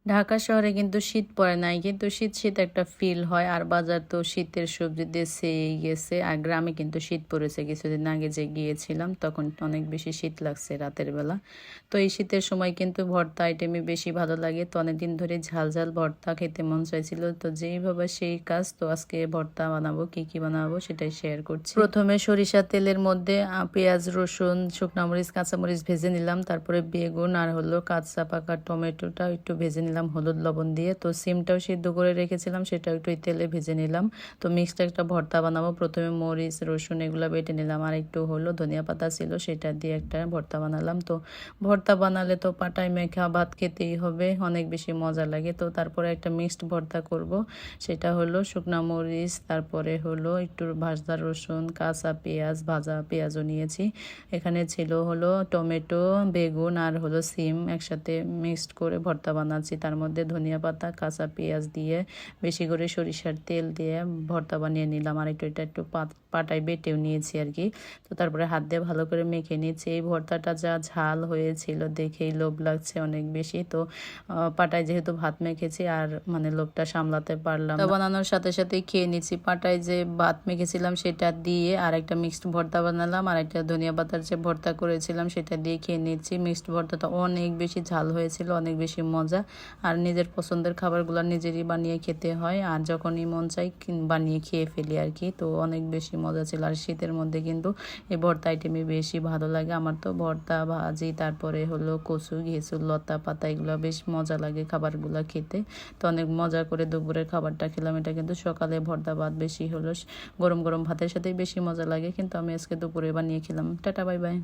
ঢাকা শহরে কিন্তু শীত পড়ে নাই, কিন্তু শীত শীত একটা ফিল হয়। আর বাজার তো শীতের সবজি দিয়ে ছেয়েই গেছে। আর গ্রামে কিন্তু শীত পড়েছে, কিছুদিন আগে যে গিয়েছিলাম তখন অনেক বেশি শীত লাগছে রাতের বেলা। তো এই শীতের সময় কিন্তু ভর্তা আইটেমই বেশি ভালো লাগে। তো অনেকদিন ধরে ঝাল ঝাল ভর্তা খেতে মন চাইছিল, তো যেইভাবে সেই কাজ। তো আজকে ভর্তা বানাবো, কি কি বানাবো সেটাই শেয়ার করছি। প্রথমে সরিষা তেলের মধ্যে পেঁয়াজ, রসুন, শুকনো মরিচ, কাঁচামরিচ ভেজে নিলাম। তারপরে বেগুন আর হলো কাঁচা পাকা টমেটোটা একটু ভেজে নিলাম হলুদ লবণ দিয়ে। তো সিমটাও সিদ্ধ করে রেখেছিলাম, সেটাও একটু তেলে ভেজে নিলাম। তো মিক্সড একটা ভর্তা বানাবো। প্রথমে মরিচ, রসুন এগুলো বেটে নিলাম, আর একটু হলো ধনিয়া পাতা ছিল, সেটা দিয়ে একটা ভর্তা বানালাম। তো ভর্তা বানালে তো পাটায় মেখা ভাত খেতেই হবে, অনেক বেশি মজা লাগে। তো তারপরে একটা মিক্সড ভর্তা করব, সেটা হলো শুকনা মরিচ, তারপরে হলো একটু ভাজা রসুন, কাঁচা পেঁয়াজ, ভাজা পেঁয়াজও নিয়েছি। এখানে ছিল হলো টমেটো, বেগুন আর হলো সিম একসাথে মিক্সড করে ভর্তা বানাচ্ছি। তার মধ্যে ধনিয়া পাতা, কাঁচা পেঁয়াজ দিয়ে বেশি করে সরিষার তেল দিয়ে ভর্তা বানিয়ে নিলাম। আর এটা একটু পাটায় বেটেও নিয়েছি আর কি। তো তারপরে হাত দিয়ে ভালো করে মেখে নিয়েছি। এই ভর্তাটা যা ঝাল হয়েছিল দেখেই লোভ লাগছে অনেক বেশি। তো পাটায় যেহেতু ভাত মেখেছি আর মানে লোভটা সামলাতে পারলাম না। বানানোর সাথে সাথেই খেয়ে নিচ্ছি। পাটায় যে ভাত মেখেছিলাম সেটা দিয়ে আর একটা মিক্সড ভর্তা বানালাম, আর একটা ধনিয়া পাতার যে ভর্তা করেছিলাম সেটা দিয়ে খেয়ে নিচ্ছি। মিক্সড ভর্তাটা অনেক বেশি ঝাল হয়েছিল, অনেক বেশি মজা। আর নিজের পছন্দের খাবারগুলো নিজেরই বানিয়ে খেতে হয়, আর যখনই মন চাই বানিয়ে খেয়ে ফেলি আর কি। তো অনেক বেশি মজা ছিল। আর শীতের মধ্যে কিন্তু এই ভর্তা আইটেমই বেশি ভালো লাগে আমার। তো ভর্তা, ভাজি, তারপরে হলো কচু, ঘেঁচু, লতা পাতা এগুলো বেশ মজা লাগে খাবারগুলো খেতে। তো অনেক মজা করে দুপুরের খাবারটা খেলাম। এটা কিন্তু সকালে ভর্তা ভাত বেশি হলো গরম গরম ভাতের সাথেই বেশি মজা লাগে, কিন্তু আমি আজকে দুপুরে বানিয়ে খেলাম। Tata, bye bye.